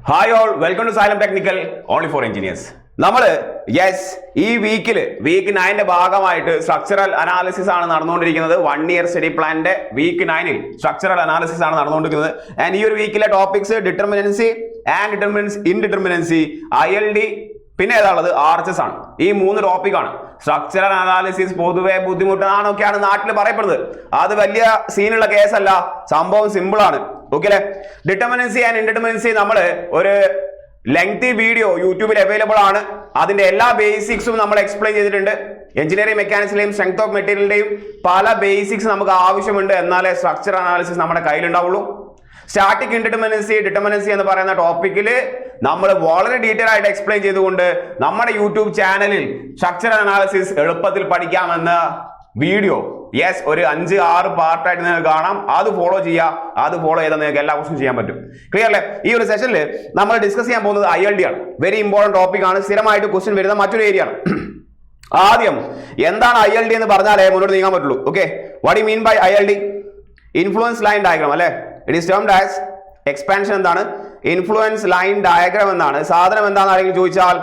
Hi all, welcome to Xylem technical only for engineers. നമ്മൾ ഈ week 9 ഭാഗമായിട്ട് structural analysis ആണ് നടന്നുകൊണ്ടിരിക്കുന്നത്. 1 ഇയർ സ്റ്റഡി പ്ലാനിന്റെ വീക്ക് 9 സ്ട്രക്ചറൽ അനാലിസിസ് ആണ് നടന്നുകൊണ്ടിരിക്കുന്നത്. ആൻഡ് ഈ ഒരു വീക്കിലെ topics determinacy and indeterminacy, ILD, പിന്നെ ഏതാണുള്ളത് ആർച്ചസ് ആണ്. ഈ 3 ടോപ്പിക്കാണ്. സ്ട്രക്ചറൽ അനാലിസിസ് പൊതുവെ ബുദ്ധിമുട്ടാണൊക്കെയാണ് നാട്ടിൽ പറയപ്പെടുന്നത്. അത് വലിയ സീനുള്ള കേസല്ല, സംഭവം സിമ്പിൾ ആണ്. ഓക്കെ അല്ലെ? ഡിറ്റർമിനൻസി ആൻഡ് ഇൻഡിറ്റർമിനൻസി നമ്മൾ ഒരു ലെങ്തി വീഡിയോ യൂട്യൂബിൽ അവൈലബിൾ ആണ്. അതിന്റെ എല്ലാ ബേസിക്സും നമ്മൾ എക്സ്പ്ലെയിൻ ചെയ്തിട്ടുണ്ട്. എഞ്ചിനീയറിംഗ് മെക്കാനിക്സിലെയും സ്ട്രെങ്ത് ഓഫ് മെറ്റീരിയലിന്റെയും പല ബേസിക്സ് നമുക്ക് ആവശ്യമുണ്ട്, എന്നാലേ സ്ട്രക്ചർ അനാലിസിസ് നമ്മുടെ കയ്യിലുണ്ടാവുള്ളൂ. സ്റ്റാറ്റിക് ഇൻഡിറ്റർമിനൻസി, ഡിറ്റർമിനൻസി എന്ന് പറയുന്ന ടോപ്പിക്കിൽ നമ്മൾ വളരെ ഡീറ്റെയിൽ ആയിട്ട് എക്സ്പ്ലെയിൻ ചെയ്തുകൊണ്ട് നമ്മുടെ യൂട്യൂബ് ചാനലിൽ സ്ട്രക്ചർ അനാലിസിസ് എളുപ്പത്തിൽ പഠിക്കാമെന്ന വീഡിയോ ഒരു 5-6 പാർട്ടായിട്ട് നിങ്ങൾക്ക് കാണാം. അത് ഫോളോ ചെയ്യുക. അത് ഫോളോ ചെയ്താൽ നിങ്ങൾക്ക് എല്ലാ ക്വസ്റ്റ്യൻ ചെയ്യാൻ പറ്റും. ക്ലിയർ അല്ലേ? ഈ ഒരു സെഷനിൽ നമ്മൾ ഡിസ്കസ് ചെയ്യാൻ പോകുന്നത് ILD ആണ്. വെരി ഇമ്പോർട്ടന്റ് ടോപ്പിക് ആണ്. സ്ഥിരമായിട്ട് ക്വസ്റ്റ്യൻ വരുന്ന മറ്റൊരു ഏരിയ ആണ്. ആദ്യം എന്താണ് ILD എന്ന് പറഞ്ഞാലേ മുന്നോട്ട് നീങ്ങാൻ പറ്റുള്ളൂ. Okay, what you mean by ILD? Influence line diagram അല്ലെ? It is termed as expansion. എന്താണ് ഇൻഫ്ലുവൻസ് ലൈൻ ഡയഗ്രാം എന്നാണ്. സാധനം എന്താണെന്ന് ആരെങ്കിലും ചോദിച്ചാൽ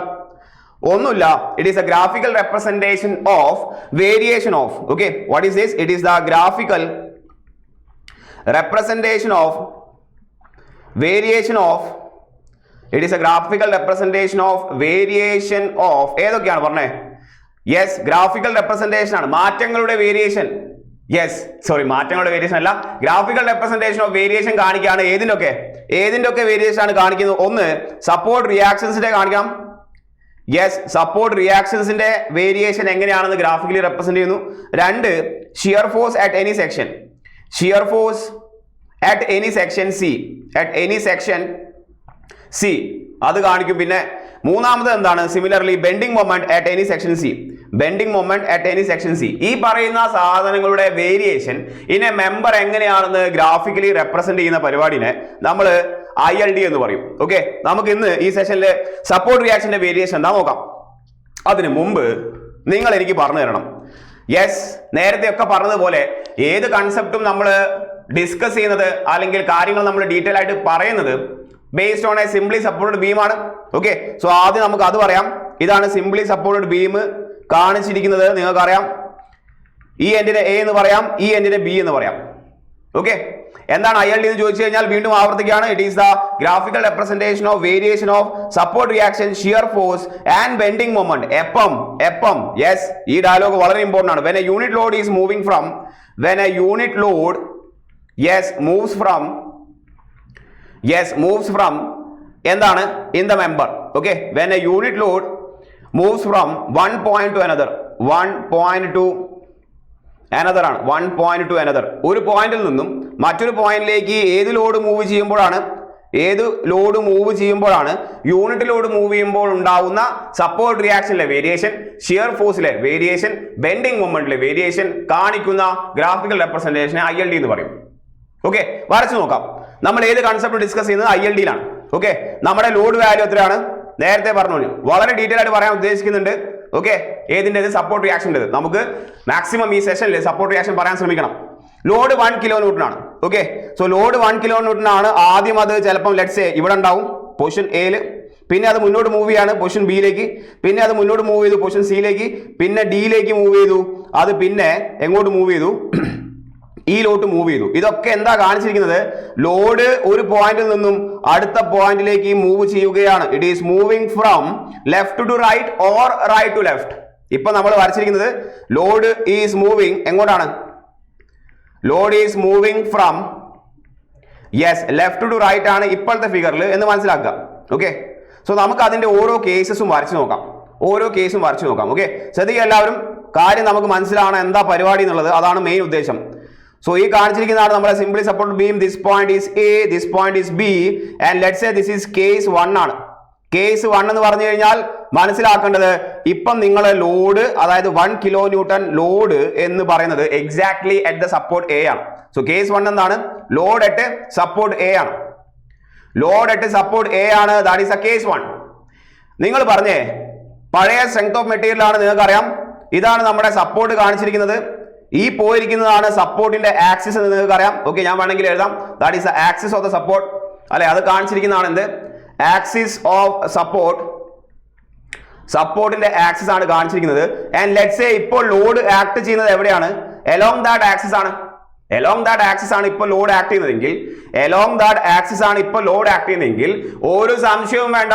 ഒന്നുമില്ല, it is a graphical representation of variation of. Okay, what is this? It is the graphical representation of variation of it is a graphical representation of variation of ഏതൊക്കെയാണ് പറഞ്ഞേ? Graphical representation ആണ്, മാറ്റങ്ങളുടെ വേരിയേഷൻ. മാറ്റങ്ങളുടെ variation അല്ല, graphical representation of variation കാണിക്കുകയാണ്. ഏതിന്റെ variation ആണ് കാണിക്കുന്നത്? ഒന്ന്, സപ്പോർട്ട് റിയാക്ഷൻസിന്റെ കാണിക്കാം. സപ്പോർട്ട് റിയാക്ഷൻസിന്റെ വേരിയേഷൻ എങ്ങനെയാണെന്ന് ഗ്രാഫിക്കലി റെപ്രസെന്റ് ചെയ്യുന്നു. 2, shear force at any section. Shear force at any section C അത് കാണിക്കും. പിന്നെ മൂന്നാമത് എന്താണ്? Similarly bending moment at any section C. ഈ പറയുന്ന സാധനങ്ങളുടെ വേരിയേഷൻ ഇൻ എ മെമ്പർ എങ്ങനെയാണെന്ന് ഗ്രാഫിക്കലി റെപ്രസെന്റ് ചെയ്യുന്ന പരിപാടിനെ നമ്മൾ ILD എന്ന് പറയും. ഓക്കെ, നമുക്ക് ഇന്ന് ഈ സെഷനിൽ സപ്പോർട്ട് റിയാക്ഷന്റെ വേരിയേഷൻ എന്താ നോക്കാം. അതിന് മുമ്പ് നിങ്ങൾ എനിക്ക് പറഞ്ഞു തരണം. നേരത്തെ ഒക്കെ പറഞ്ഞതുപോലെ ഏത് കൺസെപ്റ്റും നമ്മൾ ഡിസ്കസ് ചെയ്യുന്നത് അല്ലെങ്കിൽ കാര്യങ്ങൾ നമ്മൾ ഡീറ്റെയിൽ ആയിട്ട് പറയുന്നത് based on A simply supported beam ആണ്. ഓക്കെ, സോ ആദ്യം നമുക്ക് അത് പറയാം. ഇതാണ് സിംപ്ലി സപ്പോർട്ടഡ് ബീം കാണിച്ചിരിക്കുന്നത്. നിങ്ങൾക്കറിയാം, ഈ എൻഡിനെ A എന്ന് പറയാം, ഈ എൻഡിനെ B എന്ന് പറയാം. ഓക്കെ, എന്താണ് ILD എന്ന് ചോദിച്ചു കഴിഞ്ഞാൽ വീണ്ടും ആവർത്തിക്കുകയാണ്. It is the graphical representation of variation of support reaction, shear force and bending moment. എപ്പം ഈ ഡയലോഗ് വളരെ ഇമ്പോർട്ടന്റ് ആണ്. when a unit load moves from എന്താണ് in the member. okay, when a unit load moves from one point to another ഒരു പോയിന്റിൽ നിന്നും മറ്റൊരു പോയിന്റിലേക്ക് ഏത് ലോഡ് മൂവ് ചെയ്യുമ്പോഴാണ് യൂണിറ്റ് ലോഡ് മൂവ് ചെയ്യുമ്പോൾ ഉണ്ടാവുന്ന സപ്പോർട്ട് റിയാക്ഷനിലെ വേരിയേഷൻ, ഷിയർ ഫോഴ്സിലെ വേരിയേഷൻ, ബെൻഡിങ് മൊമെന്റിലെ വേരിയേഷൻ കാണിക്കുന്ന ഗ്രാഫിക്കൽ റെപ്രസെന്റേഷനെ ILD എന്ന് പറയും. ഓക്കെ, വരച്ചു നോക്കാം. നമ്മൾ ഏത് കൺസെപ്റ്റ് ഡിസ്കസ് ചെയ്യുന്നത് ILD-യിലാണ്. ഓക്കെ, നമ്മുടെ ലോഡ് വാല്യൂ എത്രയാണ്? നേരത്തെ പറഞ്ഞു, വളരെ ഡീറ്റെയിൽ ആയിട്ട് പറയാൻ ഉദ്ദേശിക്കുന്നുണ്ട്. ഓക്കെ, ഏതിൻ്റെ? സപ്പോർട്ട് റിയാക്ഷൻ്റെ. നമുക്ക് മാക്സിമം ഈ സെഷനിൽ സപ്പോർട്ട് റിയാക്ഷൻ പറയാൻ ശ്രമിക്കണം. ലോഡ് 1 kN ആണ്. ഓക്കെ, സോ ലോഡ് 1 kN ആണ്. ആദ്യം അത് ചിലപ്പം ലെറ്റ്സ് ഇവിടെ ഉണ്ടാവും പൊസിഷൻ എയിൽ, പിന്നെ അത് മുന്നോട്ട് മൂവ് ചെയ്യാണ് പൊസിഷൻ ബിയിലേക്ക്, പിന്നെ അത് മുന്നോട്ട് മൂവ് ചെയ്തു പൊസിഷൻ സിയിലേക്ക്, പിന്നെ ഡിയിലേക്ക് മൂവ് ചെയ്തു, അത് പിന്നെ എങ്ങോട്ട് മൂവ് ചെയ്തു? ലോട്ട് മൂവ് ചെയ്തു. ഇതൊക്കെ എന്താ കാണിച്ചിരിക്കുന്നത്? ലോഡ് ഒരു പോയിന്റിൽ നിന്നും അടുത്ത പോയിന്റിലേക്ക് മൂവ് ചെയ്യുകയാണ്. It is moving from left to right or right to left. ഇപ്പൊ നമ്മൾ വരച്ചിരിക്കുന്നത് ലോഡ് ഈസ് മൂവിങ് എങ്ങോട്ടാണ്? Load is moving from left to right ആണ് ഇപ്പോഴത്തെ ഫിഗറിൽ എന്ന് മനസ്സിലാക്കുക. ഓക്കെ, സോ നമുക്ക് അതിന്റെ ഓരോ കേസും വരച്ചു നോക്കാം. ഓക്കെ, ശ്രദ്ധിക്കുക എല്ലാവരും. കാര്യം നമുക്ക് മനസ്സിലാണ് എന്താ പരിപാടി എന്നുള്ളത്. അതാണ് മെയിൻ ഉദ്ദേശം. സോ ഈ കാണിച്ചിരിക്കുന്നതാണ് നമ്മുടെ simply support beam. This point is A, this point is B, and let's say this is case 1 ആണ്. കേസ് 1 എന്ന് പറഞ്ഞു കഴിഞ്ഞാൽ മനസ്സിലാക്കേണ്ടത്, ഇപ്പം നിങ്ങൾ ലോഡ്, അതായത് 1 kN ലോഡ് എന്ന് പറയുന്നത് exactly at the support A ആണ്. സോ കേസ് 1 എന്താണ്? ലോഡ് അറ്റ് സപ്പോർട്ട് A ആണ്. That is A case 1. നിങ്ങൾ പറഞ്ഞേ പഴയ സ്ട്രെങ്ത് ഓഫ് മെറ്റീരിയൽ ആണ്, നിങ്ങൾക്കറിയാം. ഇതാണ് നമ്മുടെ സപ്പോർട്ട് കാണിച്ചിരിക്കുന്നത്. ഈ പോയിരിക്കുന്നതാണ് സപ്പോർട്ടിന്റെ ആക്സിസ് എന്ന് നിങ്ങൾക്ക് അറിയാം. ഓക്കെ, ഞാൻ വേണമെങ്കിൽ എഴുതാം. That is the axis of the support അല്ലെ? അത് കാണിച്ചിരിക്കുന്നതാണ് എന്ത്? ആക്സിസ് ഓഫ് സപ്പോർട്ടിന്റെ ആക്സിസ് ആണ് കാണിച്ചിരിക്കുന്നത്. ആൻഡ് ലെറ്റ്സ് സേ ഇപ്പോൾ ലോഡ് ആക്ട് ചെയ്യുന്നത് എവിടെയാണ്? അലോങ് ദാറ്റ് ആക്സിസ് ആണ്. അലോങ് ദാറ്റ് ആക്സിസ് ആണ് ഇപ്പോൾ ലോഡ് ആക്ട് ചെയ്യുന്നതെങ്കിൽ ഒരു സംശയവും വേണ്ട,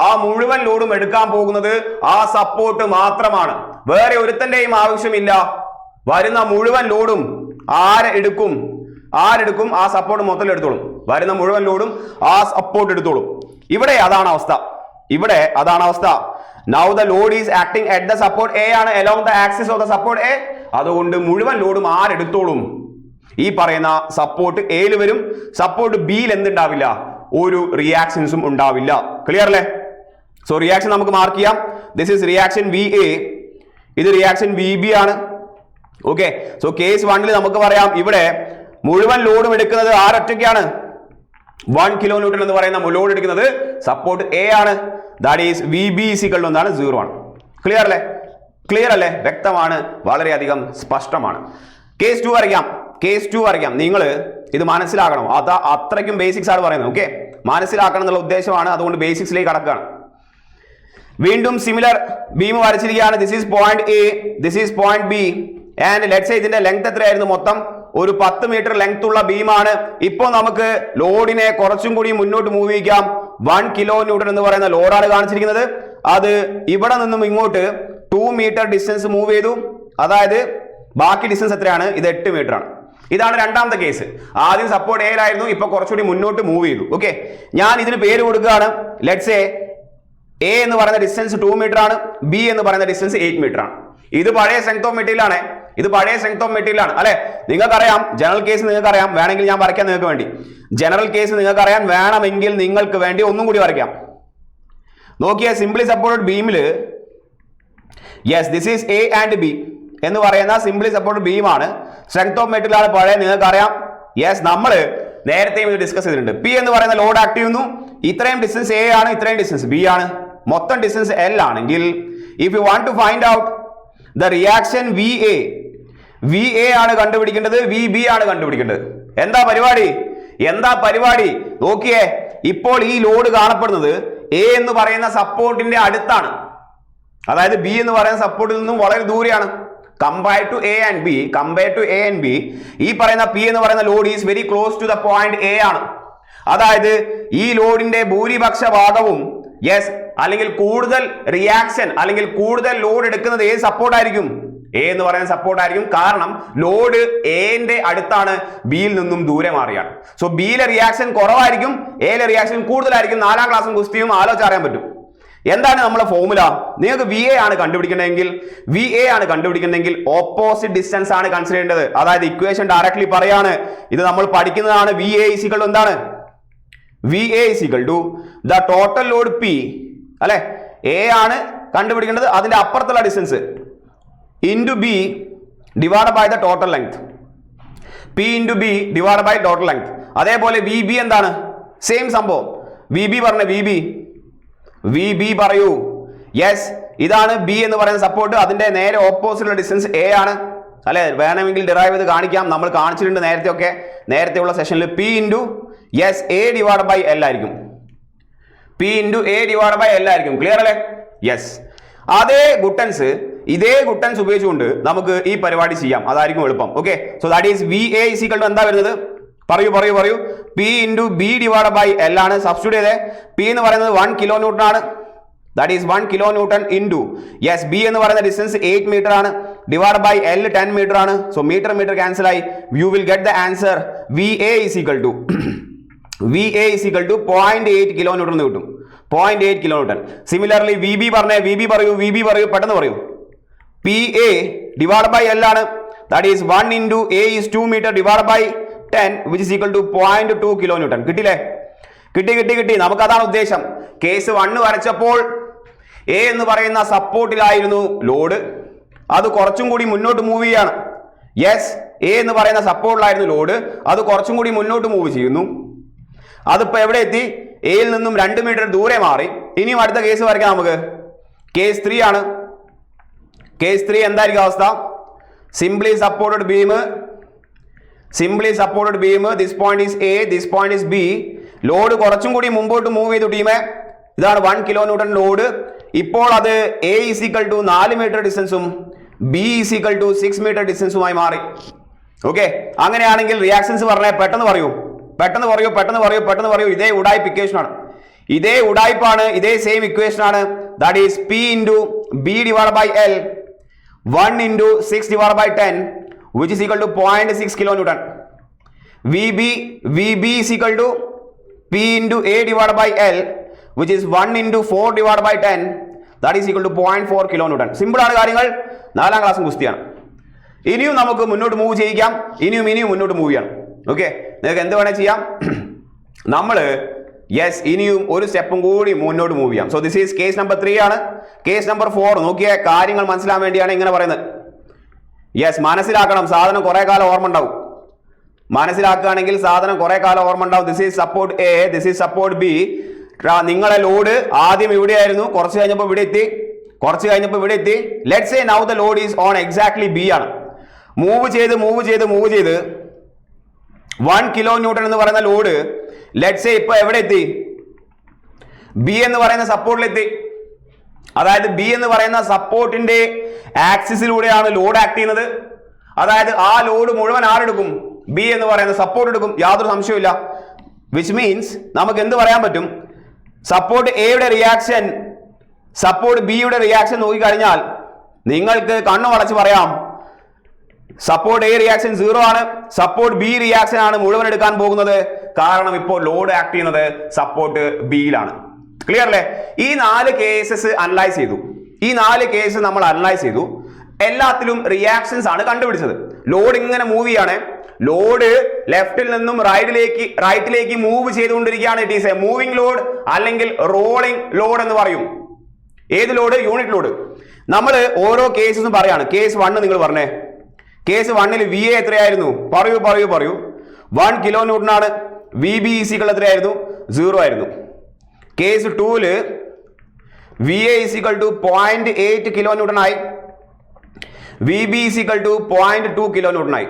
ആ മുഴുവൻ ലോഡും എടുക്കാൻ പോകുന്നത് ആ സപ്പോർട്ട് മാത്രമാണ്. വേറെ ഒരുത്തന്റെയും ആവശ്യമില്ല. വരുന്ന മുഴുവൻ ലോഡും ആരെടുക്കും? ആ സപ്പോർട്ട് മൊത്തം എടുത്തോളും. വരുന്ന മുഴുവൻ ലോഡും ആ സപ്പോർട്ട് എടുത്തോളും. ഇവിടെ അതാണ് അവസ്ഥ. Now the load is acting at the support A ആണ്, along the axis of the support A. അതുകൊണ്ട് മുഴുവൻ ലോഡും ആരെടുത്തോളും? ഈ പറയുന്ന സപ്പോർട്ട് എയിൽ വരും. സപ്പോർട്ട് ബിയിൽ എന്തുണ്ടാവില്ല? ഒരു റിയാക്ഷൻസും ഉണ്ടാവില്ല. ക്ലിയർ അല്ലേ? സോ റിയാക്ഷൻ നമുക്ക് മാർക്ക് ചെയ്യാം. ദിസ് ഈസ് റിയാക്ഷൻ VA, ഇത് റിയാക്ഷൻ VB ആണ്. ഓക്കെ, സോ കേസ് 1 നമുക്ക് പറയാം ഇവിടെ മുഴുവൻ ലോഡും എടുക്കുന്നത് ആരൊറ്റയ്ക്കാണ്? 1 kN എന്ന് പറയുന്ന ലോഡ് എടുക്കുന്നത് സപ്പോർട്ട് A ആണ്. ദാറ്റ് ഈസ് VB എന്താണ്? 0 ആണ്. ക്ലിയർ അല്ലേ? വ്യക്തമാണ്, വളരെയധികം സ്പഷ്ടമാണ്. കേസ് 2 വരയ്ക്കാം. നിങ്ങൾ ഇത് മനസ്സിലാക്കണം. അത്രയ്ക്കും ബേസിക്സ് ആണ് പറയുന്നത്. ഓക്കെ, മനസ്സിലാക്കണം എന്നുള്ള ഉദ്ദേശമാണ്. അതുകൊണ്ട് ബേസിക്സിലേക്ക് കടക്കുകയാണ്. വീണ്ടും സിമിലർ ബീം വരച്ചിരിക്കുകയാണ്. This is point A, this is point B. And let's say ഇതിന്റെ ലെങ്ത് എത്രയായിരുന്നു? മൊത്തം ഒരു 10 മീറ്റർ ലെങ്ത് ഉള്ള ബീമാണ്. ഇപ്പോൾ നമുക്ക് ലോഡിനെ കുറച്ചും കൂടി മുന്നോട്ട് മൂവ് ചെയ്യിക്കാം. 1 kN എന്ന് പറയുന്ന ലോഡാണ് കാണിച്ചിരിക്കുന്നത്. അത് ഇവിടെ നിന്നും ഇങ്ങോട്ട് 2 മീറ്റർ ഡിസ്റ്റൻസ് മൂവ് ചെയ്തു. അതായത് ബാക്കി ഡിസ്റ്റൻസ് എത്രയാണ്? ഇത് 8 മീറ്റർ ആണ്. ഇതാണ് രണ്ടാമത്തെ കേസ്. ആദ്യം സപ്പോർട്ട് എയിലായിരുന്നു, ഇപ്പൊ കുറച്ചുകൂടി മുന്നോട്ട് മൂവ് ചെയ്തു. ഓക്കെ, ഞാൻ ഇതിന് പേര് കൊടുക്കുകയാണ്. ലെറ്റ്സ് സേ A എന്ന് പറയുന്ന ഡിസ്റ്റൻസ് 2 മീറ്റർ ആണ്, B എന്ന് പറയുന്ന ഡിസ്റ്റൻസ് 8 മീറ്റർ ആണ്. ഇത് പഴയ സ്ട്രെങ്ത് ഓഫ് മെറ്റീരിയൽ ആണ്. അല്ലെ? നിങ്ങൾക്കറിയാം ജനറൽ കേസ്, നിങ്ങൾക്കറിയാം. വേണമെങ്കിൽ ഞാൻ വരയ്ക്കാം നിങ്ങൾക്ക് വേണ്ടി. ജനറൽ കേസ് നിങ്ങൾക്കറിയാം, വേണമെങ്കിൽ നിങ്ങൾക്ക് വേണ്ടി ഒന്നും കൂടി വരയ്ക്കാം. നോക്കിയാൽ സിംപ്ലി സപ്പോർട്ടഡ് ബീമില് this is A and B എന്ന് പറയുന്ന സിംപ്ലി സപ്പോർട്ടഡ് ബീമാണ്. സ്ട്രെങ്ത് ഓഫ് മെറ്റീരിയൽ ആണ് പഴയ, നിങ്ങൾക്കറിയാം. നമ്മൾ നേരത്തെയും ഇത് ഡിസ്കസ് ചെയ്തിട്ടുണ്ട്. P എന്ന് പറയുന്ന ലോഡ് ആക്ട് ചെയ്യുന്നു. ഇത്രയും ഡിസ്റ്റൻസ് A ആണ്, ഇത്രയും ഡിസ്റ്റൻസ് B ആണ്. മൊത്തം ഡിസ്റ്റൻസ് L ആണെങ്കിൽ if you want to find out the reaction VA ആണ് കണ്ടുപിടിക്കേണ്ടത്, VB ആണ് കണ്ടുപിടിക്കേണ്ടത്. എന്താ പരിപാടി? നോക്കിയേ, ഇപ്പോൾ ഈ ലോഡ് കാണപ്പെടുന്നത് A എന്ന് പറയുന്ന സപ്പോർട്ടിന്റെ അടുത്താണ്. അതായത് B എന്ന് പറയുന്ന സപ്പോർട്ടിൽ നിന്നും വളരെ ദൂരെയാണ്. Compare to A and B, ഈ പറയുന്ന P എന്ന് പറയുന്ന load is very close to the point A ആണ്. അതായത് ഈ ലോഡിന്റെ ഭൂരിപക്ഷ ഭാഗവും അല്ലെങ്കിൽ കൂടുതൽ റിയാക്ഷൻ അല്ലെങ്കിൽ കൂടുതൽ ലോഡ് എടുക്കുന്നത് ഏത് സപ്പോർട്ടായിരിക്കും? A എന്ന് പറയുന്ന സപ്പോർട്ടായിരിക്കും. കാരണം ലോഡ് എന്റെ അടുത്താണ്, ബിയിൽ നിന്നും ദൂരെ മാറിയാണ്. സോ ബിയിലെ റിയാക്ഷൻ കുറവായിരിക്കും, എയിലെ റിയാക്ഷൻ കൂടുതലായിരിക്കും. 4ാം ക്ലാസ്സും കുസ്തിയും ആലോചിച്ചറിയാൻ പറ്റും. എന്താണ് നമ്മളെ ഫോർമുല? നിങ്ങൾക്ക് VA ആണ് കണ്ടുപിടിക്കണമെങ്കിൽ ഓപ്പോസിറ്റ് ഡിസ്റ്റൻസ് ആണ് കൺസിഡർ ചെയ്യേണ്ടത്. അതായത് ഇക്വേഷൻ ഡയറക്ട്ലി പറയാണ്, ഇത് നമ്മൾ പഠിക്കുന്നതാണ്. VA എന്താണ്? VA the total load P. അല്ലെ? A ആണ് കണ്ടുപിടിക്കേണ്ടത്, അതിന്റെ അപ്പുറത്തുള്ള distance into B divide by the total length. P into B divide by total length. അതേപോലെ VB എന്താണ്? സെയിം സംഭവം. VB പറയൂ. ഇതാണ് B എന്ന് പറയുന്ന സപ്പോർട്ട്. അതിന്റെ നേരെ ഓപ്പോസിറ്റുള്ള ഡിസ്റ്റൻസ് A ആണ്. അല്ലെ? വേണമെങ്കിൽ ഡിറൈവ് ചെയ്ത് കാണിക്കാം. നമ്മൾ കാണിച്ചിട്ടുണ്ട് നേരത്തെയുള്ള സെഷനിൽ. P into A divide by L ആയിരിക്കും. ക്ലിയർ അല്ലേ? ഇതേ ഗുട്ടൻസ് ഉപയോഗിച്ചുകൊണ്ട് നമുക്ക് ഈ പരിപാടി ചെയ്യാം. അതായിരിക്കും എളുപ്പം. Okay, so that is VA എന്താ വരുന്നത്? പറയൂ. P into B divide by L ആണ്. സബ്സ്റ്റിറ്റ്യൂട്ട് ചെയ്തേ. P എന്ന് പറയുന്നത് 1 kN ആണ്. That is 1 kN into B എന്ന് പറയുന്ന ഡിസ്റ്റൻസ് 8 മീറ്റർ ആണ്. ഡിവൈഡ് ബൈ L 10 മീറ്റർ ആണ്. സോ മീറ്റർ ക്യാൻസൽ ആയി. You will get the answer. VA is equal to 0.8 kN എന്ന് കിട്ടും. 0.8 kN. സിമിലർലി VB പറയൂ. പെട്ടെന്ന് പറയൂ. PA ഡിവൈഡ് ബൈ L ആണ്. That is 1 into A is 2 metre divide by 10 which is equal to 0.2 kN. കിട്ടിയില്ലേ? കിട്ടി. നമുക്കതാണ് ഉദ്ദേശം. കേസ് 1 വരച്ചപ്പോൾ A എന്ന് പറയുന്ന സപ്പോർട്ടിലായിരുന്നു ലോഡ്. അത് കുറച്ചും കൂടി മുന്നോട്ട് മൂവ് ചെയ്യാണ്. A എന്ന് പറയുന്ന സപ്പോർട്ടിലായിരുന്നു ലോഡ്. അത് കുറച്ചും കൂടി മുന്നോട്ട് മൂവ് ചെയ്യുന്നു. അതിപ്പോ എവിടെ എത്തി? എയിൽ നിന്നും 2 മീറ്റർ ദൂരെ മാറി. ഇനിയും അടുത്ത കേസ് വരയ്ക്കാം നമുക്ക്. കേസ് 3 ആണ്. കേസ് 3 എന്തായിരിക്കും അവസ്ഥ? Simply supported beam. This point is A, this point is B, load കുറച്ചും കൂടി മുമ്പോട്ട് മൂവ് ചെയ്തു ടീമേ. ഇതാണ് 1 കിലോ ന്യൂട്ടൺ ലോഡ്. ഇപ്പോൾ അത് A = 4 മീറ്റർ ഡിസ്റ്റൻസും B = 6 മീറ്റർ ഡിസ്റ്റൻസുമായി മാറി. ഓക്കെ, അങ്ങനെയാണെങ്കിൽ റിയാക്ഷൻസ് പറഞ്ഞേ, പെട്ടെന്ന് പറയൂ. ഇതേ ഉഡായിപ്പ് ഇക്വേഷൻ ആണ്, ഇതേ ഉഡായിപ്പാണ്, ഇതേ സെയിം ഇക്വേഷൻ ആണ്. That is P × B / L 1 × 6/10 which is equal to 0.6 kilonewton. VB is equal to P × A / L which is 1 × 4/10 that is equal to 0.4 kilonewton. Simple ആണ് കാര്യങ്ങൾ, 4ാം ക്ലാസ്സും ഗുസ്തിയാണ്. ഇനിയും നമുക്ക് മുന്നോട്ട് മൂവ് ചെയ്യിക്കാം, ഇനിയും മുന്നോട്ട് മൂവ് ചെയ്യണം. ഓക്കെ, നിങ്ങൾക്ക് എന്ത് വേണേൽ ചെയ്യാം. നമ്മൾ ഇനിയും ഒരു സ്റ്റെപ്പും കൂടി മുന്നോട്ട് മൂവ് ചെയ്യാം. So this is case number 3 ആണ്. കേസ് നമ്പർ 4 നോക്കിയ കാര്യങ്ങൾ മനസ്സിലാൻ വേണ്ടിയാണ് ഇങ്ങനെ പറയുന്നത്. മനസ്സിലാക്കണം, സാധനം കുറെ കാലം ഓർമ്മ ഉണ്ടാവും. മനസ്സിലാക്കുകയാണെങ്കിൽ സാധനം കുറെ കാലം ഓർമ്മ ഉണ്ടാവും. This is support A, this is support B. നിങ്ങളെ ലോഡ് ആദ്യം ഇവിടെയായിരുന്നു, കുറച്ച് കഴിഞ്ഞപ്പോൾ ഇവിടെ എത്തി. Let's say now the Lord is on exactly B ആണ്. മൂവ് ചെയ്ത് 1 കിലോ ന്യൂട്ടൺ എന്ന് പറയുന്ന ലോഡ് ലെറ്റ്സ് സേ ഇപ്പൊ എവിടെ എത്തി? B എന്ന് പറയുന്ന സപ്പോർട്ടിലെത്തി. അതായത് B എന്ന് പറയുന്ന സപ്പോർട്ടിന്റെ ആക്സിസിലൂടെയാണ് ലോഡ് ആക്ട് ചെയ്യുന്നത്. അതായത് ആ ലോഡ് മുഴുവൻ ആരെടുക്കും? B എന്ന് പറയുന്ന സപ്പോർട്ട് എടുക്കും, യാതൊരു സംശയമില്ല. വിച്ച് മീൻസ് നമുക്ക് എന്ത് പറയാൻ പറ്റും? സപ്പോർട്ട് എയുടെ റിയാക്ഷൻ സപ്പോർട്ട് ബിയുടെ റിയാക്ഷൻ നോക്കിക്കഴിഞ്ഞാൽ നിങ്ങൾക്ക് കണ്ണു വളച്ച് പറയാം, സപ്പോർട്ട് എ റിയാക്ഷൻ 0 ആണ്, സപ്പോർട്ട് ബി റിയാക്ഷൻ ആണ് മുഴുവൻ എടുക്കാൻ പോകുന്നത്. കാരണം ഇപ്പോൾ ലോഡ് ആക്ട് ചെയ്യുന്നത് സപ്പോർട്ട് ബിയിലാണ്. ക്ലിയർ അല്ലേ? ഈ 4 കേസസ് അനലൈസ് ചെയ്തു. ഈ 4 കേസ് നമ്മൾ അനലൈസ് ചെയ്തു. എല്ലാത്തിലും റിയാക്ഷൻസ് ആണ് കണ്ടുപിടിച്ചത്. ലോഡ് ഇങ്ങനെ മൂവ് ചെയ്യാണ്, ലോഡ് ലെഫ്റ്റിൽ നിന്നും റൈറ്റിലേക്ക് മൂവ് ചെയ്തുകൊണ്ടിരിക്കുകയാണ്. It is A moving load അല്ലെങ്കിൽ റോളിംഗ് ലോഡ് എന്ന് പറയും. ഏത് ലോഡ്? Unit load. നമ്മൾ ഓരോ കേസസും പറയാണ്. കേസ് 1 നിങ്ങൾ പറഞ്ഞേ. കേസ് 1ൽ VA എത്രയായിരുന്നു? പറയൂ. 1 കിലോ ന്യൂട്ടൺ ആണ്. VB = എത്രയായിരുന്നു? 0 ആയിരുന്നു. കേസ് 2ൽ VA = 0.8 കിലോ ന്യൂട്ടൺ ആയി. VB = 0.2 കിലോ ന്യൂട്ടൺ ആയി.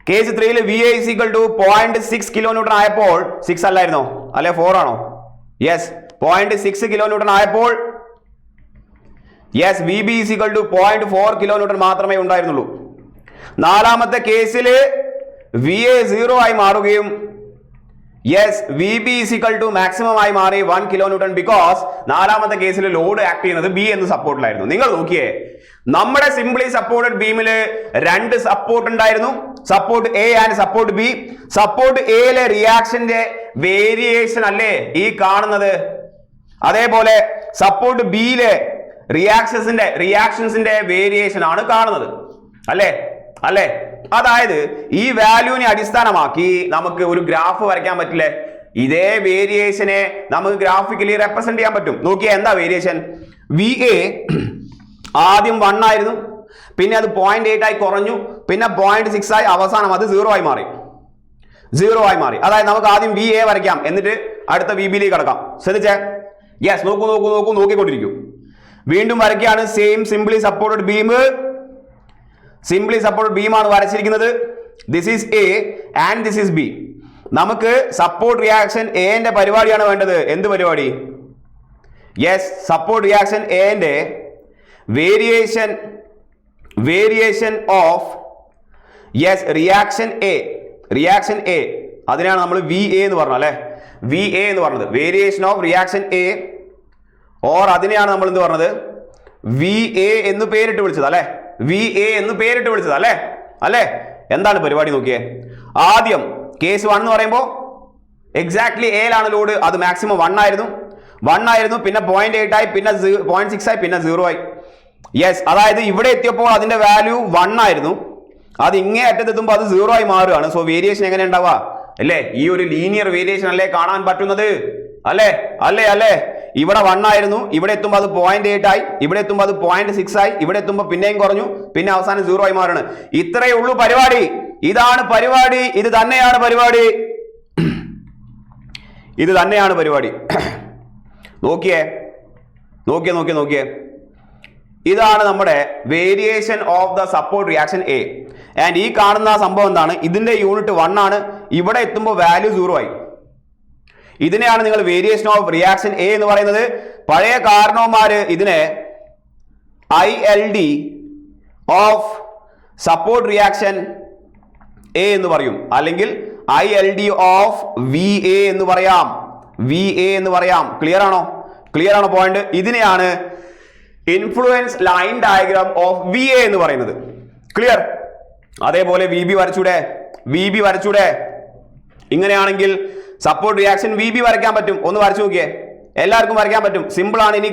കേസ് 3ൽ VA = 0.6 കിലോ ന്യൂട്ടൺ ആയപ്പോൾ 6 അല്ലായിരുന്നോ? അല്ലെ 4 ആണോ? 0.6 കിലോ ന്യൂട്ടൺ ആയപ്പോൾ VB = 0.4 കിലോ ന്യൂട്ടൺ മാത്രമേ ഉണ്ടായിരുന്നുള്ളൂ. 4ാമത്തെ കേസിൽ VA 0 ആയി മാറുകയും VB = മാക്സിമം ആയി മാറി 1 കിലോ ന്യൂട്ടൺ. ബിക്കോസ് 4ാമത്തെ കേസിൽ ലോഡ് ആക്ട് ചെയ്യുന്നത് B എന്ന് സപ്പോർട്ടിലായിരുന്നു. നിങ്ങൾ നോക്കിയേ, നമ്മുടെ സിംപ്ലി സപ്പോർട്ടഡ് ബീമില് 2 സപ്പോർട്ട് ഉണ്ടായിരുന്നു, support A and support B. Support എയിലെ റിയാക്ഷന്റെ വേരിയേഷൻ അല്ലേ ഈ കാണുന്നത്? അതേപോലെ സപ്പോർട്ട് ബിയിലെ റിയാക്ഷൻസിന്റെ വേരിയേഷൻ ആണ് കാണുന്നത്, അല്ലേ? അതായത് ഈ വാല്യൂവിനെ അടിസ്ഥാനമാക്കി നമുക്ക് ഒരു ഗ്രാഫ് വരയ്ക്കാൻ പറ്റില്ലേ? ഇതേ വേരിയേഷനെ നമുക്ക് ഗ്രാഫിക്കലി റെപ്രസെന്റ് ചെയ്യാൻ പറ്റും. നോക്കിയാൽ എന്താ വേരിയേഷൻ? VA ആദ്യം 1 ആയിരുന്നു, പിന്നെ അത് 0.8 ആയി കുറഞ്ഞു, പിന്നെ 0.6 ആയി, അവസാനം അത് 0 ആയി മാറി. അതായത് നമുക്ക് ആദ്യം VA വരയ്ക്കാം, എന്നിട്ട് അടുത്ത VBയിലേക്ക് കടക്കാം. ശ്രദ്ധിച്ചേ? നോക്കിക്കൊണ്ടിരിക്കും. വീണ്ടും വരയ്ക്കുകയാണ്. സെയിം സിംപ്ലി സപ്പോർട്ടഡ് ബീമാണ് വരച്ചിരിക്കുന്നത്. This is A and this is B. നമുക്ക് സപ്പോർട്ട് റിയാക്ഷൻ എന്റെ പരിപാടിയാണ് വേണ്ടത്. എന്ത് പരിപാടി? സപ്പോർട്ട് റിയാക്ഷൻ എന്റെ വേരിയേഷൻ ഓഫ് റിയാക്ഷൻ A. അതിനാണ് നമ്മൾ VA എന്ന് പറഞ്ഞത് അല്ലെ? VA എന്ന് പറഞ്ഞത് variation of reaction A, or അതിനെയാണ് നമ്മൾ എന്ത് പറഞ്ഞത്? VA എന്ന് പേരിട്ട് വിളിച്ചത് അല്ലെ? എന്താണ് പരിപാടി നോക്കിയേ. ആദ്യം കേസ് 1 എന്ന് പറയുമ്പോൾ എക്സാക്ട്ലി എയിലാണ് ലോഡ്, അത് മാക്സിമം 1 ആയിരുന്നു, പിന്നെ 0.8 ആയി, പിന്നെ 0.6 ആയി, പിന്നെ 0 ആയി. അതായത് ഇവിടെ എത്തിയപ്പോൾ അതിന്റെ വാല്യൂ 1 ആയിരുന്നു, അത് ഇങ്ങേ അറ്റത്തെത്തുമ്പോൾ അത് 0 ആയി മാറുകയാണ്. സോ വേരിയേഷൻ എങ്ങനെ ഉണ്ടാവുക അല്ലേ? ഈ ഒരു ലീനിയർ വേരിയേഷൻ അല്ലേ കാണാൻ പറ്റുന്നത്? അല്ലേ? ഇവിടെ 1 ആയിരുന്നു, ഇവിടെ എത്തുമ്പോൾ അത് 0.8 ആയി, ഇവിടെ എത്തുമ്പോൾ അത് 0.6 ആയി, ഇവിടെ എത്തുമ്പോൾ പിന്നെയും കുറഞ്ഞു, പിന്നെ അവസാനം 0 ആയി മാറാണ്. ഇത്രയേ ഉള്ളൂ പരിപാടി. ഇതാണ് പരിപാടി. ഇത് തന്നെയാണ് പരിപാടി. നോക്കിയേ. ഇതാണ് നമ്മുടെ variation of the support reaction A. And ഈ കാണുന്ന സംഭവം എന്താണ്? ഇതിന്റെ യൂണിറ്റ് 1 ആണ്, ഇവിടെ എത്തുമ്പോൾ വാല്യൂ 0 ആയി. ഇതിനെയാണ് നിങ്ങൾ വേരിയേഷൻ ഓഫ് റിയാക്ഷൻ എ എന്ന് പറയുന്നത്. പഴയ കാരണവന്മാര് ഇതിനെ ILD of support reaction A എന്ന് പറയും, അല്ലെങ്കിൽ ILD ഓഫ് VA എന്ന് പറയാം. VA എന്ന് പറയാം. ക്ലിയർ ആണോ? ക്ലിയർ ആണോ പോയിന്റ്? ഇതിനെയാണ് influence line diagram of VA എന്ന് പറയുന്നത്. ക്ലിയർ? അതേപോലെ VB വരച്ചൂടെ? ഇങ്ങനെയാണെങ്കിൽ സപ്പോർട്ട് റിയാക്ഷൻ VB വരയ്ക്കാൻ പറ്റും. ഒന്ന് വരച്ചു നോക്കിയേ, എല്ലാവർക്കും വരയ്ക്കാൻ പറ്റും. സിമ്പിൾ ആണ്. ഇനി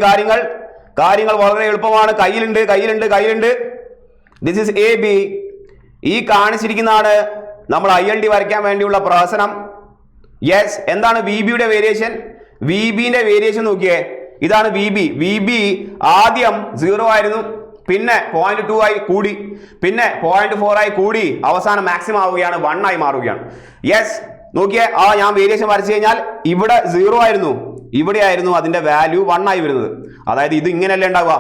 കാര്യങ്ങൾ വളരെ എളുപ്പമാണ്. കയ്യിലുണ്ട്. This is AB. ഈ കാണിച്ചിരിക്കുന്നതാണ് നമ്മൾ ILD വരയ്ക്കാൻ വേണ്ടിയുള്ള പ്രവർത്തനം. യെസ്, എന്താണ് VBയുടെ വേരിയേഷൻ? VBന്റെ വേരിയേഷൻ നോക്കിയേ, ഇതാണ് VB ആദ്യം 0 ആയിരുന്നു, പിന്നെ 0.2 ആയി കൂടി, പിന്നെ 0.4 ആയി കൂടി, അവസാനം മാക്സിമം ആവുകയാണ് 1 ആയി മാറുകയാണ്. യെസ്, നോക്കിയേ, ഞാൻ വേരിയേഷൻ വരച്ചു കഴിഞ്ഞാൽ ഇവിടെ 0 ആയിരുന്നു, ഇവിടെ ആയിരുന്നു അതിന്റെ വാല്യൂ 1 ആയി വരുന്നത്. അതായത് ഇത് ഇങ്ങനെയല്ലേ ഉണ്ടാവുക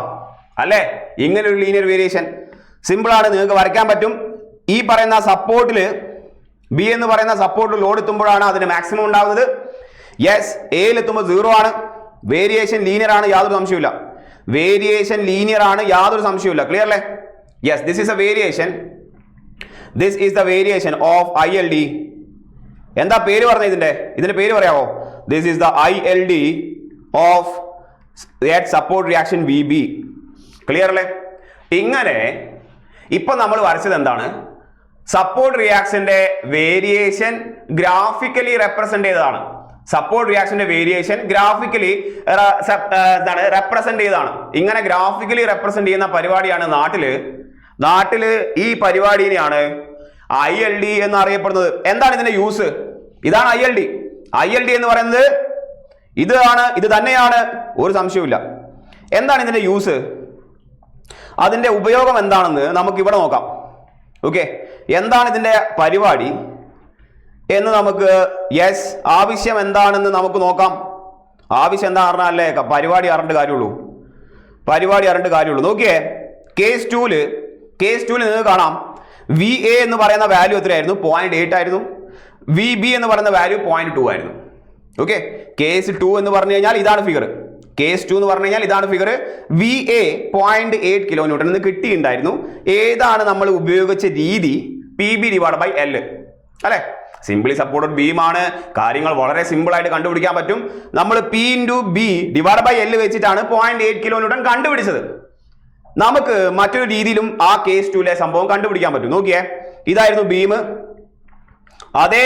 അല്ലേ? ഇങ്ങനെ ഒരു ലീനിയർ വേരിയേഷൻ സിമ്പിൾ ആണ്, നിങ്ങൾക്ക് വരയ്ക്കാൻ പറ്റും. ഈ പറയുന്ന സപ്പോർട്ടിൽ B എന്ന് പറയുന്ന സപ്പോർട്ട് ലോഡ് എത്തുമ്പോഴാണ് അതിന് മാക്സിമം ഉണ്ടാവുന്നത്. യെസ്, എയിലെത്തുമ്പോൾ 0 ആണ്. വേരിയേഷൻ ലീനിയർ ആണ്, യാതൊരു സംശയമില്ല. ക്ലിയർ അല്ലേ? Yes, this is the variation of ILD. എന്താ പേര് പറഞ്ഞ ഇതിന്റെ പേര് പറയാമോ? This is the ILD of support reaction VB. Clear അല്ലേ? ഇങ്ങനെ ഇപ്പൊ നമ്മൾ വരച്ചത് എന്താണ്? സപ്പോർട്ട് റിയാക്ഷന്റെ വേരിയേഷൻ ഗ്രാഫിക്കലി റെപ്രസെന്റ് ചെയ്തതാണ്. സപ്പോർട്ട് റിയാക്ഷന്റെ വേരിയേഷൻ ഗ്രാഫിക്കലി റെപ്രസെന്റ് ചെയ്തതാണ്. ഇങ്ങനെ ഗ്രാഫിക്കലി റെപ്രസെന്റ് ചെയ്യുന്ന പരിപാടിയാണ് നാട്ടില് ഈ പരിപാടിയാണ് ILD എന്ന് അറിയപ്പെടുന്നത്. എന്താണ് ഇതിന്റെ യൂസ്? ഇതാണ് ILD എന്ന് പറയുന്നത്. ഇത് തന്നെയാണ്, ഒരു സംശയവുമില്ല. എന്താണ് ഇതിന്റെ യൂസ്? അതിന്റെ ഉപയോഗം എന്താണെന്ന് നമുക്ക് ഇവിടെ നോക്കാം. ഓക്കെ, എന്താണ് ഇതിന്റെ പരിപാടി എന്ന് നമുക്ക്, യെസ്, ആവശ്യം എന്താണെന്ന് നമുക്ക് നോക്കാം. ആവശ്യം എന്താ പറഞ്ഞാലേ പരിപാടി അറിയേണ്ട കാര്യമുള്ളൂ. നോക്കിയേ, കേസ് 2ല് നിങ്ങൾക്ക് കാണാം VA എന്ന് പറയുന്ന വാല്യൂ എത്രയായിരുന്നു? 0.8 ആയിരുന്നു. VB എന്ന് പറയുന്ന വാല്യൂ 0.2 ആയിരുന്നു. ഓക്കെ, കേസ് 2 എന്ന് പറഞ്ഞു കഴിഞ്ഞാൽ ഇതാണ് ഫിഗർ. VA 0.8 കിലോ ന്യൂട്ടൺ എന്ന് കിട്ടിയിട്ടുണ്ടായിരുന്നു. ഏതാണ് നമ്മൾ ഉപയോഗിച്ച രീതി? PB/L അല്ലെ? സിംപ്ലി സപ്പോർട്ടഡ് ബീമാണ്. കാര്യങ്ങൾ വളരെ സിമ്പിൾ ആയിട്ട് കണ്ടുപിടിക്കാൻ പറ്റും. നമ്മൾ P/B/L വെച്ചിട്ടാണ് 0.8 കിലോ ന്യൂട്ടൺ കണ്ടുപിടിച്ചത്. നമുക്ക് മറ്റൊരു രീതിയിലും ആ കേസ് 2ലെ സംഭവം കണ്ടുപിടിക്കാൻ പറ്റും. നോക്കിയേ, ഇതായിരുന്നു ബീം. അതേ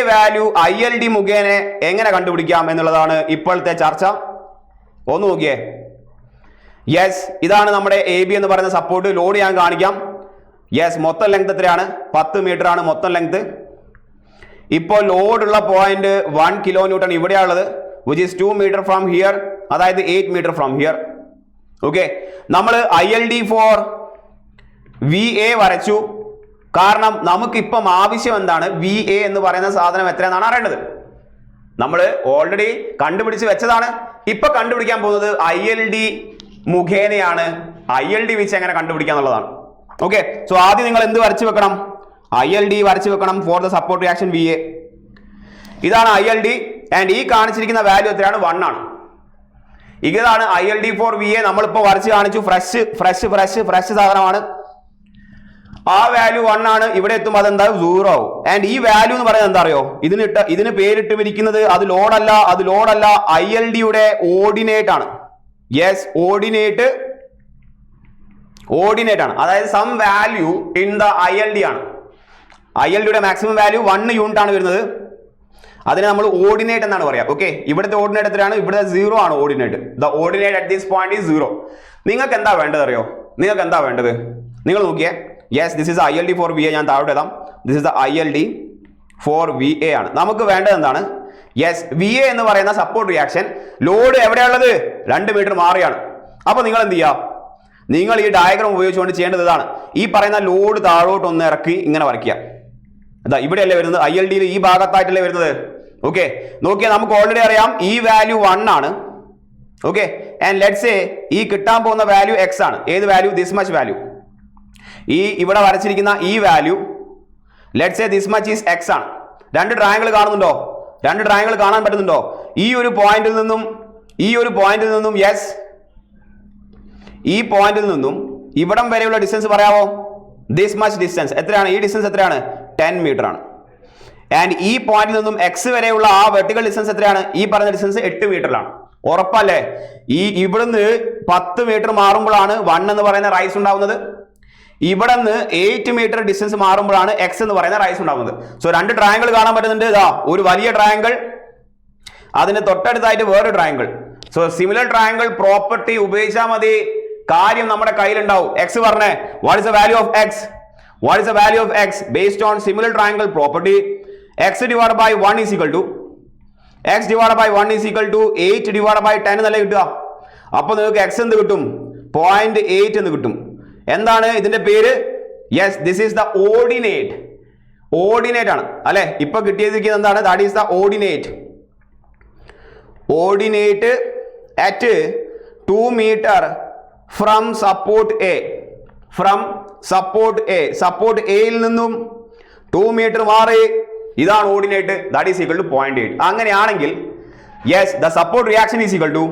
വാല്യൂ ILD മുഖേന എങ്ങനെ കണ്ടുപിടിക്കാം എന്നുള്ളതാണ് ഇപ്പോഴത്തെ ചർച്ച. ഒന്ന് നോക്കിയേ. യെസ്, ഇതാണ് നമ്മുടെ AB എന്ന് പറയുന്ന സപ്പോർട്ട്. ലോഡ് ഞാൻ കാണിക്കാം. യെസ്, മൊത്തം ലെങ്ത് എത്രയാണ്? 10 മീറ്റർ ആണ് മൊത്തം ലെങ്ത്. ഇപ്പോൾ ലോഡുള്ള പോയിന്റ് 1 കിലോ ന്യൂട്ടൺ ഇവിടെയാണുള്ളത്, which is 2 metre from here, അതായത് 8 മീറ്റർ ഫ്രം ഹിയർ. ഓക്കെ, നമ്മൾ ILD ഫോർ VA വരച്ചു. കാരണം നമുക്കിപ്പം ആവശ്യം എന്താണ്? VA എന്ന് പറയുന്ന സാധനം എത്രയാണെന്നാണ് അറിയേണ്ടത്. നമ്മൾ ഓൾറെഡി കണ്ടുപിടിച്ച് വെച്ചതാണ്. ഇപ്പൊ കണ്ടുപിടിക്കാൻ പോകുന്നത് ILD മുഖേനയാണ്. ILD വെച്ച് എങ്ങനെ കണ്ടുപിടിക്കുക എന്നുള്ളതാണ്. ഓക്കെ, സോ ആദ്യം നിങ്ങൾ എന്ത് വരച്ചു വെക്കണം? ILD വരച്ചു വെക്കണം for the support reaction VA. ഇതാണ് ILD ആൻഡ് ഈ കാണിച്ചിരിക്കുന്ന വാല്യൂ എത്രയാണ്? 1 ആണ്. ഇതാണ് ILD ഫോർ VA. നമ്മളിപ്പോ വരച്ച് കാണിച്ചു. ഫ്രഷ് സാധനമാണ്. ആ വാല്യൂ 1 ആണ്. ഇവിടെ എത്തുമ്പോൾ അതെന്താ? 0 ആവും. ആൻഡ് ഈ വാല്യൂ എന്ന് പറയുന്നത് എന്താ അറിയോ? ഇതിന് പേരിട്ട് വിരിക്കുന്നത് അത് ലോഡല്ല. ILDയുടെ ഓർഡിനേറ്റ് ആണ്. യെസ്, ഓർഡിനേറ്റ് ആണ്. അതായത് some value in the ILD ആണ്. ILDയുടെ മാക്സിമം വാല്യൂ 1 യൂണിറ്റ് ആണ് വരുന്നത്. അതിനെ നമ്മൾ ഓർഡിനേറ്റ് എന്നാണ് പറയാം. ഓക്കെ, ഇവിടുത്തെ ഓർഡിനേറ്റ് എത്രയാണ്? ഇവിടെ 0 ആണ് ordinate. The ordinate at this point is 0. നിങ്ങൾക്ക് എന്താ വേണ്ടത് അറിയോ? നിങ്ങൾ നോക്കിയേ. Yes, this is ILD for VA. ഞാൻ താഴോട്ട് എഴുതാം. This is the ILD for VA ആണ്. നമുക്ക് വേണ്ടത് എന്താണ്? യെസ്, VA എന്ന് പറയുന്ന സപ്പോർട്ട് റിയാക്ഷൻ ലോഡ് എവിടെയുള്ളത്? 2 മീറ്റർ മാറിയാണ്. അപ്പൊ നിങ്ങൾ എന്ത് ചെയ്യാം? നിങ്ങൾ ഈ ഡയഗ്രാം ഉപയോഗിച്ചുകൊണ്ട് ചെയ്യേണ്ടത് ഇതാണ്. ഈ പറയുന്ന ലോഡ് താഴോട്ട് ഒന്ന് ഇറക്കി ഇങ്ങനെ വരയ്ക്കുക. ഇതാ ഇവിടെയല്ലേ വരുന്നത്? ILDയിൽ ഈ ഭാഗത്തായിട്ടല്ലേ വരുന്നത്. ഓക്കെ, നോക്കിയാൽ നമുക്ക് ഓൾറെഡി അറിയാം ഈ വാല്യൂ 1 ആണ്. ഓക്കെ, ആൻഡ് ലെറ്റ്സ് സേ ഈ കിട്ടാൻ പോകുന്ന വാല്യൂ X ആണ്. ഏത് വാല്യൂ? This much value. ഈ ഇവിടെ വരച്ചിരിക്കുന്ന ഈ value let's say this much is X ആണ്. രണ്ട് ട്രയാങ്കിൾ കാണുന്നുണ്ടോ? രണ്ട് ട്രയാങ്കിൾ കാണാൻ പറ്റുന്നുണ്ടോ? ഈ ഒരു പോയിന്റിൽ നിന്നും യെസ്, ഈ പോയിന്റിൽ നിന്നും ഇവിടം വരെയുള്ള ഡിസ്റ്റൻസ് പറയാമോ? ദിസ് മച്ച് ഡിസ്റ്റൻസ് എത്രയാണ്? ഈ ഡിസ്റ്റൻസ് എത്രയാണ്? 10 മീറ്റർ ആണ്. ആൻഡ് ഈ പോയിന്റിൽ നിന്നും എക്സ് വരെയുള്ള ആ വെർട്ടിക്കൽ ഡിസ്റ്റൻസ് എത്രയാണ്? ഈ പറഞ്ഞ ഡിസ്റ്റൻസ് 8 മീറ്ററിലാണ്. ഉറപ്പല്ലേ? ഇവിടുന്ന് 10 മീറ്റർ മാറുമ്പോഴാണ് 1 എന്ന് പറയുന്ന റൈസ് ഉണ്ടാവുന്നത്. ഇവിടെ നിന്ന് 8 മീറ്റർ ഡിസ്റ്റൻസ് മാറുമ്പോഴാണ് എക്സ് എന്ന് പറയുന്ന റൈസ് ഉണ്ടാവുന്നത്. സോ രണ്ട് ട്രയാങ്കിൾ കാണാൻ പറ്റുന്നുണ്ട്. ഇതാ ഒരു വലിയ ട്രയാങ്കിൾ, അതിന് തൊട്ടടുത്തായിട്ട് വേറൊരു triangle. So similar triangle property ഉപയോഗിച്ചാൽ മതി, കാര്യം നമ്മുടെ കയ്യിലുണ്ടാവും. എക്സ് പറഞ്ഞേ, what is the value of x? What is the value of x based on similar triangle property? X divide by 1 is equal to 8 divide by 10 എന്നല്ലേ കിട്ടുക. അപ്പൊ നിങ്ങൾക്ക് എക്സ് എന്ത് കിട്ടും? 0.8 എന്ന് കിട്ടും. എന്താണ് ഇതിന്റെ പേര്? Yes, this is the ordinate. Ordinate ആണ് അല്ലെ ഇപ്പൊ കിട്ടിയിരിക്കുന്നത്. എന്താണ്? That is the ordinate. Ordinate at 2 metre from support A. Support എയിൽ നിന്നും 2 മീറ്റർ മാറി, ഇതാണ് ordinate. That is equal to 0.8. അങ്ങനെയാണെങ്കിൽ yes, the support reaction is equal to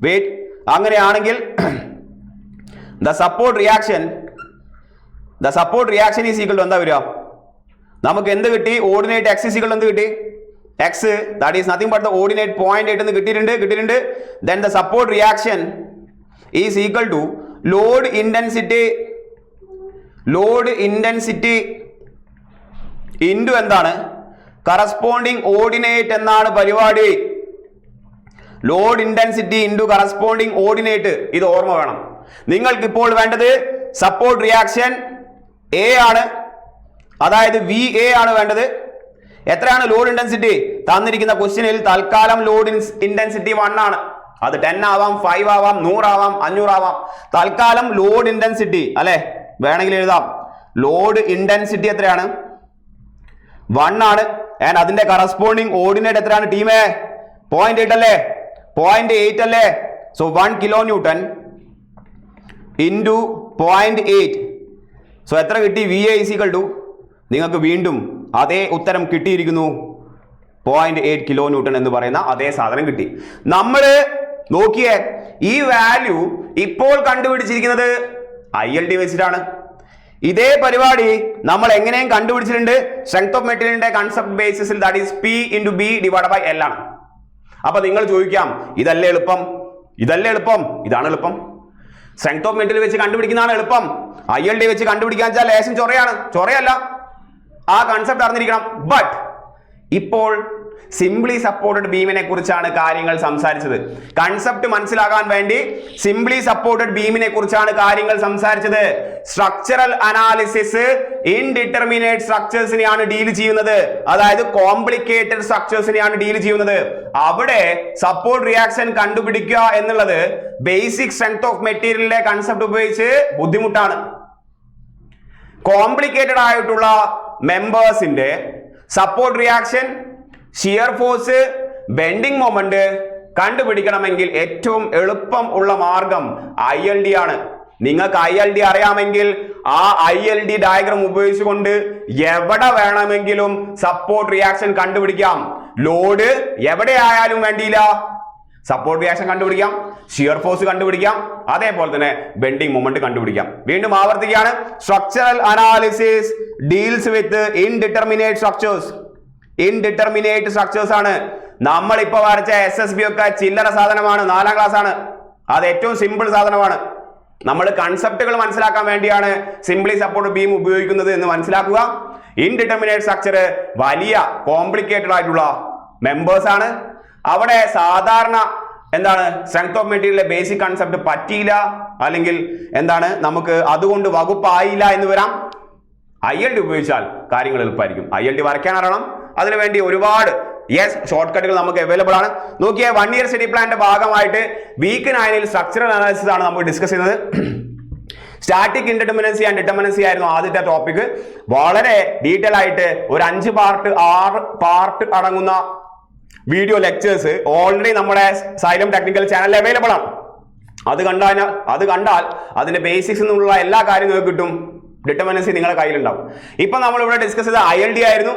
weight. അങ്ങനെയാണെങ്കിൽ the support reaction is equal to എന്താ വരിക? നമുക്ക് എന്ത് കിട്ടി? Ordinate x is equal to എന്ത് കിട്ടി? X, that is nothing but the ordinate 0.8 എന്ന് കിട്ടിയിട്ടുണ്ട്. Then the support reaction is equal to load intensity into എന്താണ്? കറസ്പോണ്ടിങ് ഓർഡിനേറ്റ് എന്നാണ് പരിപാടി. Load intensity into corresponding ordinate. ഇത് ഓർമ്മ വേണം. നിങ്ങൾക്ക് ഇപ്പോൾ വേണ്ടത് സപ്പോർട്ട് റിയാക്ഷൻ എ ആണ്, അതായത് വി എ ആണ് വേണ്ടത്. എത്രയാണ് ലോഡ് ഇന്റൻസിറ്റി? തന്നിരിക്കുന്ന ക്വസ്റ്റ്യനിൽ തൽക്കാലം ലോഡ് ഇന്റൻസിറ്റി 1 ആണ്. അത് 10 ആവാം, 5 ആവാം, 100 ആവാം, 500 ആവാം. തൽക്കാലം ലോഡ് ഇന്റൻസിറ്റി അല്ലെ, വേണമെങ്കിൽ എഴുതാം. ലോഡ് ഇന്റൻസിറ്റി എത്രയാണ്? 1 ആണ്. ആൻഡ് അതിന്റെ കറസ്പോണ്ടിങ് ഓർഡിനേറ്റ് എത്രയാണ് ടീമേ? 0.8 അല്ലേ? 0.8 അല്ലേ? So 1 kilo newton into 0.8. So എത്ര കിട്ടി? V A is equal to, നിങ്ങൾക്ക് വീണ്ടും അതേ ഉത്തരം കിട്ടിയിരിക്കുന്നു. 0.8 കിലോ ന്യൂട്ടൺ എന്ന് പറയുന്ന അതേ സാധനം കിട്ടി. നമ്മൾ നോക്കിയേ, ഈ വാല്യൂ ഇപ്പോൾ കണ്ടുപിടിച്ചിരിക്കുന്നത് ILD വെച്ചിട്ടാണ്. ഇതേ പരിപാടി നമ്മൾ എങ്ങനെയും കണ്ടുപിടിച്ചിട്ടുണ്ട് സ്ട്രെങ്ത് ഓഫ് മെറ്റീരിയലിന്റെ കൺസെപ്റ്റ് ബേസിസിൽ. That is P into B divide by L ആണ്. അപ്പൊ നിങ്ങൾ ചോദിക്കാം, ഇതല്ലേ എളുപ്പം? ഇതാണ് എളുപ്പം. സ്ട്രെങ്ത് ഓഫ് മെറ്റീരിയൽ വെച്ച് കണ്ടുപിടിക്കുന്നതാണ് എളുപ്പം. ILD വെച്ച് കണ്ടുപിടിക്കാൻ വെച്ചാൽ ലേശം ചൊറയല്ല. ആ കൺസെപ്റ്റ് അറിഞ്ഞിരിക്കണം. ബട്ട് ഇപ്പോൾ സിംപ്ലി സപ്പോർട്ടഡ് ബീമിനെ കുറിച്ചാണ് കാര്യങ്ങൾ സംസാരിച്ചത്. കൺസെപ്റ്റ് മനസ്സിലാകാൻ വേണ്ടി സിംപ്ലി സപ്പോർട്ടഡ് ബീമിനെ കുറിച്ചാണ് കാര്യങ്ങൾ സംസാരിച്ചത്. സ്ട്രക്ചറൽ അനാലിസിസ് ഇൻഡിറ്റർമിനേറ്റ് സ്ട്രക്ചേഴ്സിനെയാണ് ഡീൽ ചെയ്യുന്നത്, അതായത് കോംപ്ലിക്കേറ്റഡ് സ്ട്രക്ചേഴ്സിനെയാണ് ഡീൽ ചെയ്യുന്നത്. അവിടെ സപ്പോർട്ട് റിയാക്ഷൻ കണ്ടുപിടിക്കുക എന്നുള്ളത് ബേസിക് സ്ട്രെങ്ത് ഓഫ് മെറ്റീരിയലിന്റെ കൺസെപ്റ്റ് ഉപയോഗിച്ച് ബുദ്ധിമുട്ടാണ്. കോംപ്ലിക്കേറ്റഡ് ആയിട്ടുള്ള മെമ്പേഴ്സിന്റെ support reaction, shear force, bending moment കണ്ടുപിടിക്കണമെങ്കിൽ ഏറ്റവും എളുപ്പം ഉള്ള മാർഗം ILD ആണ്. നിങ്ങൾക്ക് ILD അറിയാമെങ്കിൽ ആ ILD ഡയഗ്രം ഉപയോഗിച്ചുകൊണ്ട് എവിടെ വേണമെങ്കിലും സപ്പോർട്ട് റിയാക്ഷൻ കണ്ടുപിടിക്കാം. ലോഡ് എവിടെ ആയാലും വേണ്ടിയില്ല, സപ്പോർട്ട് റിയാക്ഷൻ കണ്ടുപിടിക്കാം, ഷിയർ ഫോഴ്സ് കണ്ടുപിടിക്കാം, അതേപോലെ തന്നെ ബെൻഡിങ് മൊമെന്റ് കണ്ടുപിടിക്കാം. വീണ്ടും ആവർത്തിക്കുകയാണ്, structural analysis deals with indeterminate structures ആണ്. നമ്മൾ ഇപ്പൊ വരച്ച SSB ഒക്കെ ചില്ലറ സാധനമാണ്, 4ാം ക്ലാസ് ആണ്. അത് ഏറ്റവും സിമ്പിൾ സാധനമാണ്. നമ്മൾ കൺസെപ്റ്റുകൾ മനസ്സിലാക്കാൻ വേണ്ടിയാണ് സിംപ്ലി സപ്പോർട്ട് ബീം ഉപയോഗിക്കുന്നത് എന്ന് മനസ്സിലാക്കുക. ഇൻഡിറ്റർമിനേറ്റ് സ്ട്രക്ചർ വലിയ കോംപ്ലിക്കേറ്റഡ് ആയിട്ടുള്ള മെമ്പേഴ്സ് ആണ്. അവിടെ സാധാരണ എന്താണ് സ്ട്രെങ്ത് ഓഫ് മെറ്റീരിയലിലെ ബേസിക് കൺസെപ്റ്റ് പറ്റിയില്ല, അല്ലെങ്കിൽ എന്താണ് നമുക്ക് അതുകൊണ്ട് വകുപ്പായില്ല എന്ന് വരാം. ILD ഉപയോഗിച്ചാൽ കാര്യങ്ങൾ എളുപ്പമായിരിക്കും. ILD വരയ്ക്കാൻ അറിയണം. അതിനുവേണ്ടി ഒരുപാട് ഷോർട്ട് കട്ടുകൾ നമുക്ക് അവൈലബിൾ ആണ്. നോക്കിയ 1 ഇയർ സ്റ്റഡി പ്ലാന്റെ ഭാഗമായിട്ട് വീക്ക് 9ൽ സ്ട്രക്ചറൽ അനാലിസിസ് ആണ് നമ്മൾ ഡിസ്കസ് ചെയ്യുന്നത്. സ്റ്റാറ്റിക് ഇൻഡിറ്റർമിനൻസി ആൻഡ് ഡിറ്റർമിനൻസി ആയിരുന്നു ആദ്യത്തെ ടോപ്പിക്. വളരെ ഡീറ്റെയിൽ ആയിട്ട് ഒരു 5 പാർട്ട് അടങ്ങുന്ന വീഡിയോ ലെക്ചേഴ്സ് ഓൾറെഡി നമ്മുടെ സൈലം ടെക്നിക്കൽ ചാനലിൽ അവൈലബിൾ ആണ്. അത് കണ്ടാൽ അതിന്റെ ബേസിക്സ് എന്നുള്ള എല്ലാ കാര്യങ്ങളും കിട്ടും. ഡിറ്റർമിനൻസി നിങ്ങളുടെ കയ്യിലുണ്ടാവും. ഇപ്പൊ നമ്മൾ ഇവിടെ ഡിസ്കസ് ചെയ്ത ILD ആയിരുന്നു.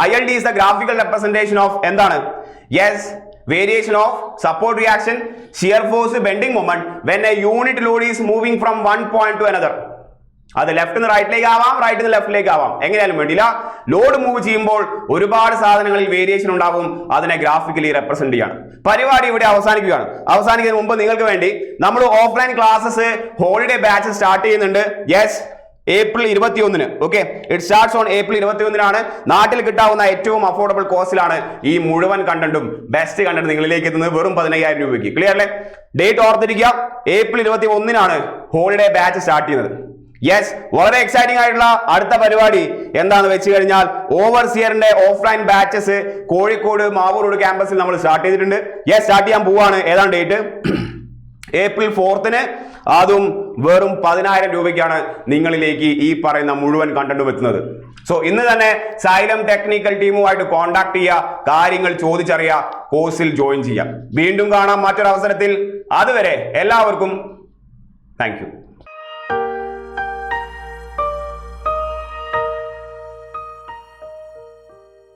ILD is the graphical representation of എന്താണ്? Yes, variation of support reaction, shear force, bending moment when a unit load is moving from one point to another. അത് ലെഫ്റ്റ് നിന്ന് റൈറ്റിലേക്ക് ആവാം, റൈറ്റിൽ നിന്ന് ലെഫ്റ്റിലേക്ക് ആവാം, എങ്ങനെയാലും വേണ്ടില്ല. ലോഡ് മൂവ് ചെയ്യുമ്പോൾ ഒരുപാട് സാധനങ്ങളിൽ വേരിയേഷൻ ഉണ്ടാവും, അതിനെ ഗ്രാഫിക്കലി റെപ്രസെന്റ് ചെയ്യാണ്. പരിപാടി ഇവിടെ അവസാനിക്കുകയാണ്. അവസാനിക്കുന്നതിന് മുമ്പ് നിങ്ങൾക്ക് വേണ്ടി നമ്മൾ offline classes holiday batch start ചെയ്യുന്നുണ്ട്. Yes, April 21. Okay, it starts on April 21. നാട്ടിൽ കിട്ടാവുന്ന ഏറ്റവും അഫോർഡബിൾ കോസ്റ്റിലാണ് ഈ മുഴുവൻ കണ്ടന്റും ബെസ്റ്റ് കണ്ടന്റ് നിങ്ങളിലേക്ക് എത്തുന്നത് വെറും 15,000 രൂപയ്ക്ക്. ക്ലിയർ അല്ലേ? ഡേറ്റ് ഓർത്തിരിക്കുക, April 21 ഹോളിഡേ ബാച്ച് സ്റ്റാർട്ട് ചെയ്യുന്നത്. യെസ്, വളരെ എക്സൈറ്റിംഗ് ആയിട്ടുള്ള അടുത്ത പരിപാടി എന്താന്ന് വെച്ച് കഴിഞ്ഞാൽ ഓവർസിയറിന്റെ offline batches Kozhikode Mavoor road ക്യാമ്പസിൽ നമ്മൾ സ്റ്റാർട്ട് ചെയ്തിട്ടുണ്ട്. യെസ്, സ്റ്റാർട്ട് ചെയ്യാൻ പോവാണ്. ഏതാണ് ഡേറ്റ്? April 4. അതും വെറും 10,000 രൂപയ്ക്കാണ് നിങ്ങളിലേക്ക് ഈ പറയുന്ന മുഴുവൻ കണ്ടന്റും എത്തുന്നത്. സോ ഇന്ന് തന്നെ സൈലം ടെക്നിക്കൽ ടീമുമായിട്ട് കോൺടാക്ട് ചെയ്യുക, കാര്യങ്ങൾ ചോദിച്ചറിയുക, കോഴ്സിൽ ജോയിൻ ചെയ്യാം. വീണ്ടും കാണാം മറ്റൊരു അവസരത്തിൽ. അതുവരെ എല്ലാവർക്കും താങ്ക് യു.